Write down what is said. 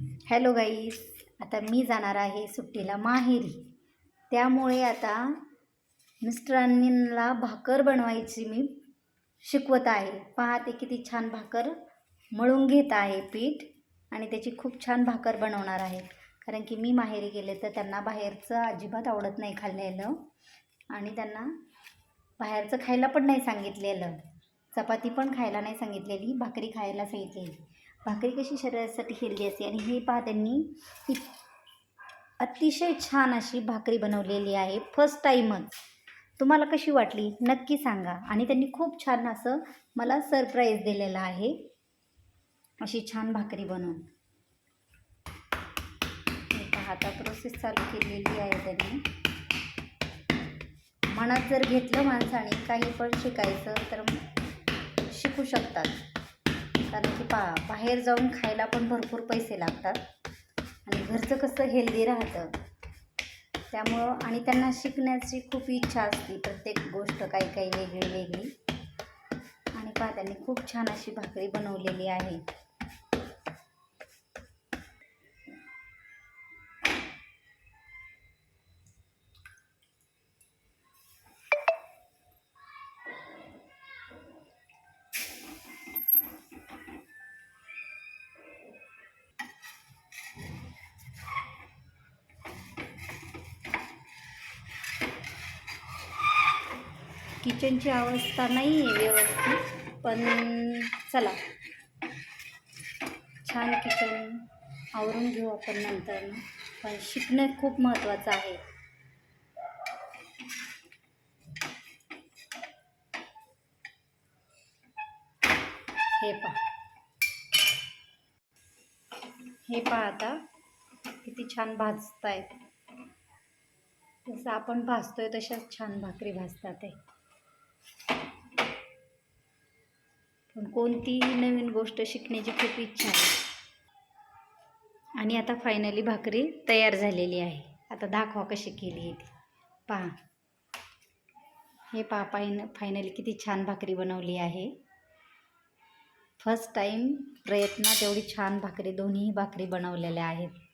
Hello गाईस, आता मी जाणार आहे सुट्टीला माहेरी. त्यामुळे आता मिस्टरांनीला भाकर बनवायची मी शिकवत आहे. पहा ते किती छान भाकर मळून घेत आहे पीठ आणि त्याची खूप छान भाकर बनवणार आहे. कारण की मी माहेरी गेले तर त्यांना बाहेरचं अजिबात आवडत नाही खाल्लेलं आणि त्यांना बाहेरचं खायला पण नाही सांगितलेलं. चपाती पण खायला नाही सांगितलेली, भाकरी खायला सांगितलेली. भाकरी कशी शरीरासाठी हेल्दी असते आणि हे पहा त्यांनी अतिशय छान अशी भाकरी बनवलेली आहे. फर्स्ट टाईमच. तुम्हाला कशी वाटली नक्की सांगा. आणि त्यांनी खूप छान असं मला सरप्राईज दिलेलं आहे अशी छान भाकरी बनवून. पहा आता प्रोसेस चालू केलेली आहे त्यांनी. मनात जर घेतलं माणसाने काही पण शिकायचं तर शिकू शकतात. कारण की बाहेर जाऊन खायला पण भरपूर पैसे लागतात आणि घरचं कसं हेल्दी राहतं त्यामुळं. आणि त्यांना शिकण्याची खूप इच्छा असते, प्रत्येक गोष्ट काही काही वेगळी वेगळी. आणि त्यांनी खूप छान अशी भाकरी बनवलेली आहे. किचनची अवस्था नाही आहे व्यवस्थित, पण चला छान किचन आवरून घेऊ आपण नंतर. पण शिकणं खूप महत्त्वाचं आहे. हे पहा आता किती छान भाजतायत. जसं आपण भाजतोय तशाच छान भाकरी भाजतात आहे. पण कोणतीही नवीन गोष्ट शिकण्याची खूप इच्छा आहे. आणि आता फायनली भाकरी तयार झालेली आहे. आता दाखवा कशी केली आहे ती. पहा, हे पहा फायनली किती छान भाकरी बनवली आहे. फर्स्ट टाईम प्रयत्नात एवढी छान भाकरी, दोन्ही भाकरी बनवलेल्या आहेत.